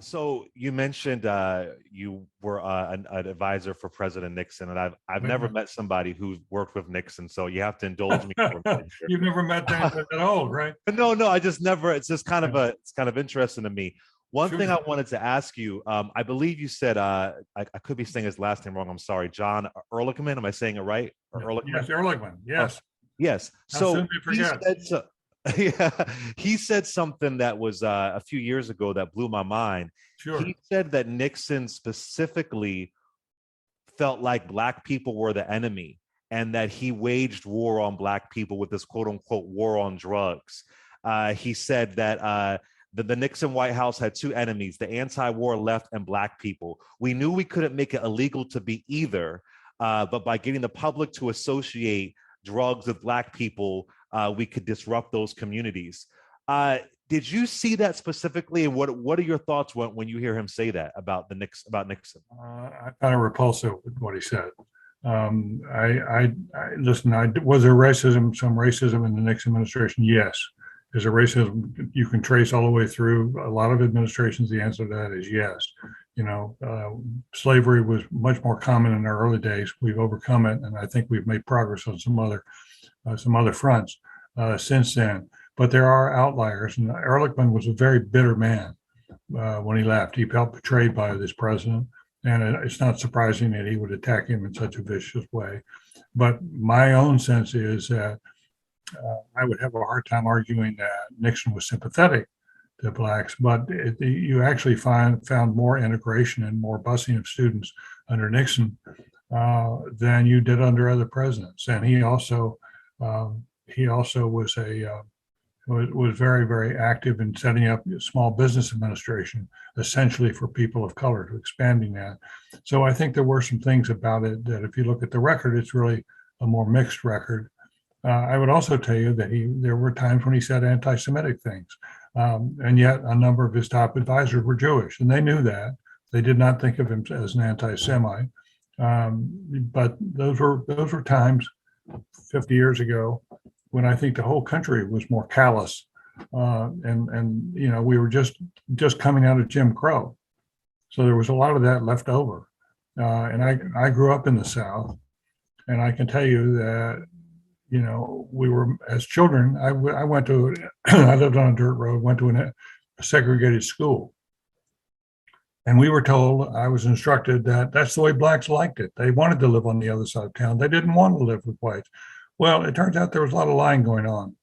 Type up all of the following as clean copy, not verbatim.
So you mentioned you were an advisor for President Nixon, and I've never Mhm. met somebody who's worked with Nixon, so you have to indulge me for a minute You've never met that old, right? here. No, I just never. It's just kind Yeah, of it's kind of interesting to me. One thing sure. I wanted to ask you, I believe you said I could be saying his last name wrong. I'm sorry, John Ehrlichman. Am I saying it right? Or Yes, Ehrlichman? Ehrlichman. Oh, Yes. yes. How soon So they he forget? said so. Yeah, he said something that was a few years ago that blew my mind. Sure. He said that Nixon specifically felt like black people were the enemy and that he waged war on black people with this quote unquote war on drugs. He said that the Nixon White House had two enemies, the anti-war left and black people. We knew we couldn't make it illegal to be either, but by getting the public to associate drugs with black people, we could disrupt those communities. Did you see that specifically, and what are your thoughts when you hear him say that about Nixon? I found it repulsive with what he said. I listen. Was there racism? Some racism in the Nixon administration? Yes. Is there racism you can trace all the way through a lot of administrations? The answer to that is yes. Slavery was much more common in our early days. We've overcome it, and I think we've made progress on some other fronts since then. But there are outliers, and Ehrlichman was a very bitter man when he left. He felt betrayed by this president, and it's not surprising that he would attack him in such a vicious way. But my own sense is that I would have a hard time arguing that Nixon was sympathetic to blacks, but you actually found more integration and more busing of students under Nixon than you did under other presidents. And he also was very, very active in setting up small business administration, essentially for people of color, to expanding that. So I think there were some things about it that, if you look at the record, it's really a more mixed record. I would also tell you that there were times when he said anti-Semitic things, and yet a number of his top advisors were Jewish, and they knew that. They did not think of him as an anti-Semite, but those were times 50 years ago when I think the whole country was more callous, and we were just coming out of Jim Crow, so there was a lot of that left over. And I grew up in the South, and I can tell you that we were, as children. I went to I lived on a dirt road, went to a segregated school, and we were told, I was instructed, that that's the way blacks liked it. They wanted to live on the other side of town. They didn't want to live with whites. Well, it turns out there was a lot of lying going on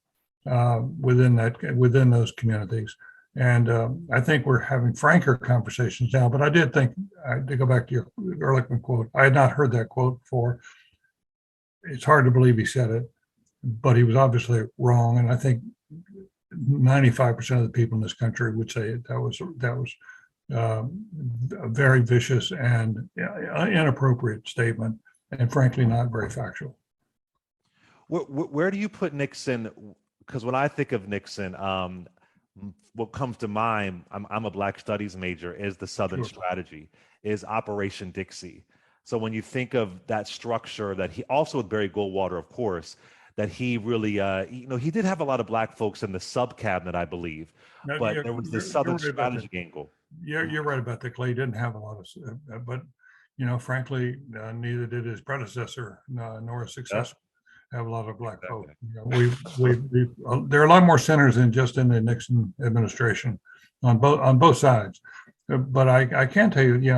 within those communities, and I think we're having franker conversations now. But I did think, to go back to your Ehrlichman quote, I had not heard that quote before. It's hard to believe he said it, but he was obviously wrong, and I think 95% of the people in this country would say that was a very vicious and inappropriate statement, and frankly not very factual. Where do you put Nixon? Because when I think of Nixon, what comes to mind, I'm a Black Studies major, is the Southern Sure. Strategy, is Operation Dixie. So when you think of that structure, that he also, with Barry Goldwater, of course, that he really, he did have a lot of black folks in the sub cabinet, I believe, No, but there was the Southern right about that. Strategy angle. You're right about that, Clay. He didn't have a lot of, but frankly, neither did his predecessor, nor his successor, have a lot of black folk. There are a lot more sinners than just in the Nixon administration, on both sides. But I can tell you,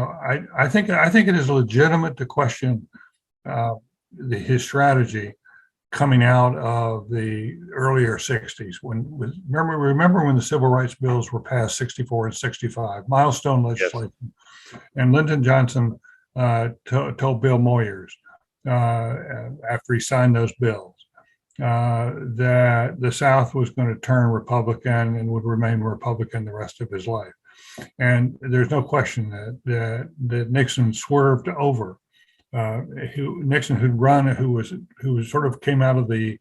I think it is legitimate to question his strategy coming out of the earlier 60s. Remember when the civil rights bills were passed, 64 and 65, milestone legislation. Yes. And Lyndon Johnson told Bill Moyers after he signed those bills that the South was going to turn Republican and would remain Republican the rest of his life. And there's no question that Nixon swerved over. Nixon, who sort of came out of the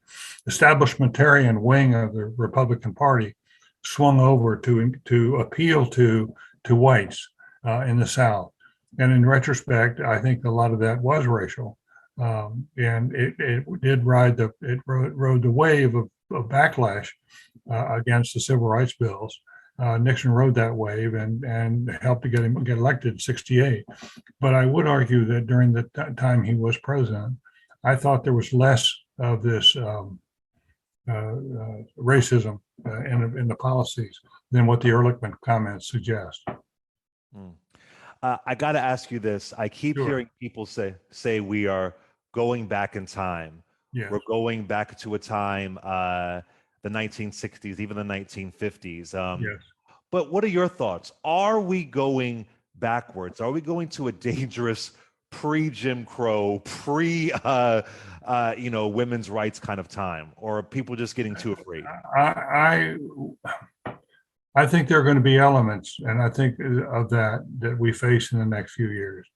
establishmentarian wing of the Republican Party, swung over to appeal to whites in the South. And in retrospect, I think a lot of that was racial, and it did rode the wave of backlash against the civil rights bills. Nixon rode that wave and helped to get him get elected in '68. But I would argue that during the time he was president, I thought there was less of this racism in the policies than what the Ehrlichman comments suggest. Mm. I got to ask you this. I keep Sure. hearing people say we are going back in time. Yes. We're going back to a time, the 1960s, even the 1950s. Yes. But what are your thoughts? Are we going backwards? Are we going to a dangerous pre-Jim Crow, women's rights kind of time, or are people just getting too afraid? I think there are going to be elements, and I think of that we face in the next few years.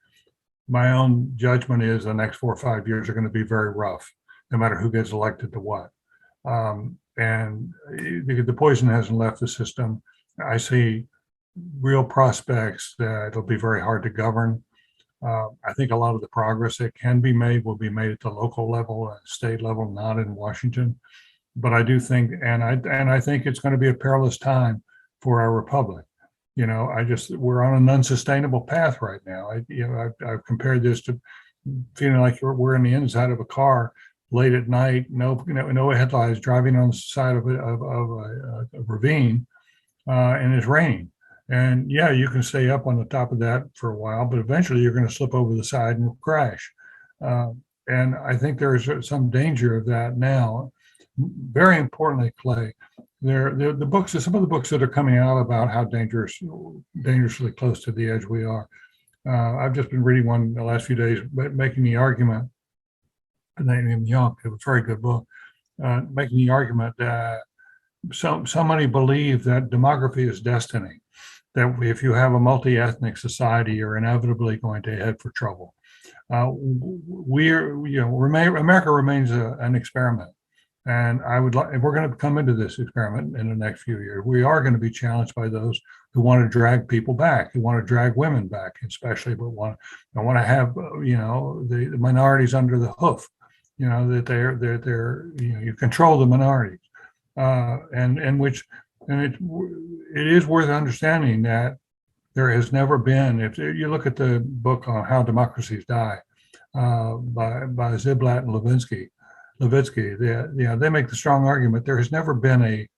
My own judgment is the next 4 or 5 years are going to be very rough, no matter who gets elected to what. And the poison hasn't left the system. I see real prospects that it'll be very hard to govern. I think a lot of the progress that can be made will be made at the local level, state level, not in Washington. But I do think, and I think it's going to be a perilous time for our republic. We're on an unsustainable path right now. I've compared this to feeling like we're in the inside of a car late at night, no headlights, driving on the side of a ravine, and it's raining. And yeah, you can stay up on the top of that for a while, but eventually you're going to slip over the side and crash. And I think there's some danger of that now. Very importantly, Clay, the books, some of the books that are coming out about how dangerously close to the edge we are. I've just been reading one the last few days, making the argument. Named Young, it was a very good book, making the argument that somebody believe that demography is destiny. That if you have a multi-ethnic society, you're inevitably going to head for trouble. America remains an experiment. And we're going to come into this experiment in the next few years. We are going to be challenged by those who want to drag people back, who want to drag women back, especially, but want to have, the minorities under the hoof, that they're you control the minorities. It is worth understanding that there has never been, if you look at the book on How Democracies Die, by Ziblatt and Levitsky, they make the strong argument there has never been a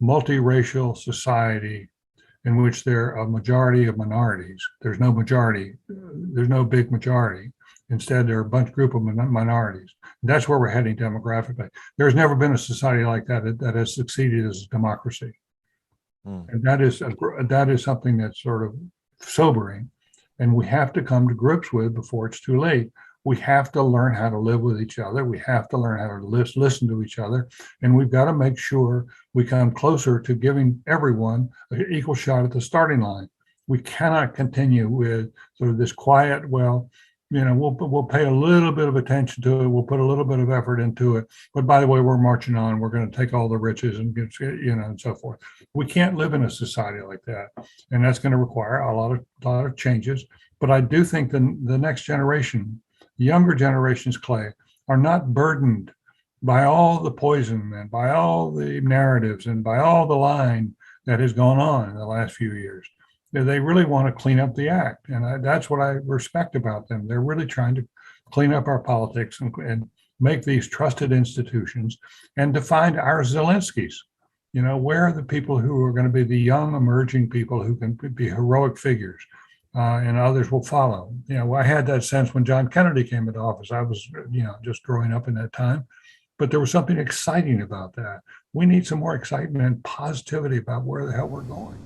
multiracial society in which there are a majority of minorities. There's no majority. There's no big majority. Instead, there are a group of minorities. And that's where we're heading demographically. There's never been a society like that has succeeded as a democracy. And that is something that's sort of sobering, and we have to come to grips with before it's too late. We have to learn how to live with each other. We have to learn how to listen to each other. And we've got to make sure we come closer to giving everyone an equal shot at the starting line. We cannot continue with sort of this quiet, we'll pay a little bit of attention to it. We'll put a little bit of effort into it. But by the way, we're marching on. We're going to take all the riches and and so forth. We can't live in a society like that. And that's going to require a lot of changes. But I do think the next generation, younger generations, Clay, are not burdened by all the poison and by all the narratives and by all the lying that has gone on in the last few years. They really want to clean up the act. And that's what I respect about them. They're really trying to clean up our politics and make these trusted institutions and to find our Zelenskys. Where are the people who are going to be the young emerging people who can be heroic figures? And others will follow. I had that sense when John Kennedy came into office. I was, just growing up in that time, but there was something exciting about that. We need some more excitement and positivity about where the hell we're going.